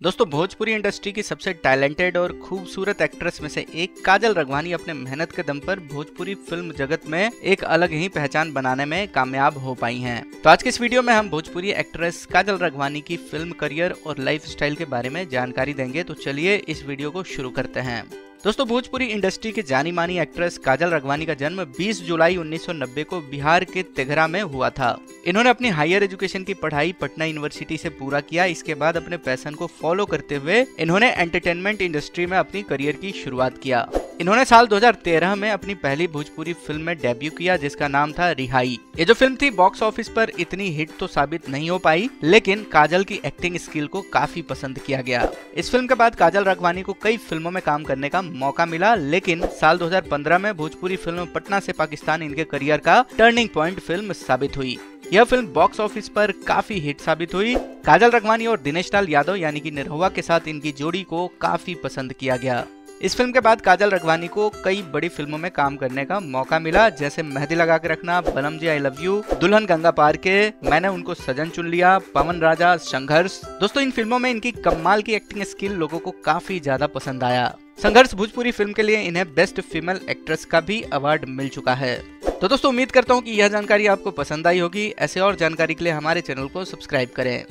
दोस्तों भोजपुरी इंडस्ट्री की सबसे टैलेंटेड और खूबसूरत एक्ट्रेस में से एक काजल रघवानी अपने मेहनत के दम पर भोजपुरी फिल्म जगत में एक अलग ही पहचान बनाने में कामयाब हो पाई हैं। तो आज के इस वीडियो में हम भोजपुरी एक्ट्रेस काजल रघवानी की फिल्म करियर और लाइफस्टाइल के बारे में जानकारी देंगे। तो चलिए इस वीडियो को शुरू करते हैं। दोस्तों भोजपुरी इंडस्ट्री की जानी मानी एक्ट्रेस काजल रघवानी का जन्म 20 जुलाई 1990 को बिहार के तेघरा में हुआ था। इन्होंने अपनी हायर एजुकेशन की पढ़ाई पटना यूनिवर्सिटी से पूरा किया। इसके बाद अपने पैशन को फॉलो करते हुए इन्होंने एंटरटेनमेंट इंडस्ट्री में अपनी करियर की शुरुआत किया। इन्होंने साल 2013 में अपनी पहली भोजपुरी फिल्म में डेब्यू किया जिसका नाम था रिहाई। ये जो फिल्म थी बॉक्स ऑफिस पर इतनी हिट तो साबित नहीं हो पाई, लेकिन काजल की एक्टिंग स्किल को काफी पसंद किया गया। इस फिल्म के बाद काजल रघवानी को कई फिल्मों में काम करने का मौका मिला, लेकिन साल 2015 में भोजपुरी फिल्म पटना से पाकिस्तान इनके करियर का टर्निंग पॉइंट फिल्म साबित हुई। यह फिल्म बॉक्स ऑफिस पर काफी हिट साबित हुई। काजल रघवानी और दिनेश लाल यादव यानी कि निरहुआ के साथ इनकी जोड़ी को काफी पसंद किया गया। इस फिल्म के बाद काजल रघवानी को कई बड़ी फिल्मों में काम करने का मौका मिला, जैसे मेहंदी लगा के रखना, बलम जी आई लव यू, दुल्हन गंगा पार के, मैंने उनको सजन चुन लिया, पवन राजा, संघर्ष। दोस्तों इन फिल्मों में इनकी कमाल की एक्टिंग स्किल लोगों को काफी ज्यादा पसंद आया। संघर्ष भोजपुरी फिल्म के लिए इन्हें बेस्ट फीमेल एक्ट्रेस का भी अवार्ड मिल चुका है। तो दोस्तों उम्मीद करता हूँ कि यह जानकारी आपको पसंद आई होगी। ऐसे और जानकारी के लिए हमारे चैनल को सब्सक्राइब करें।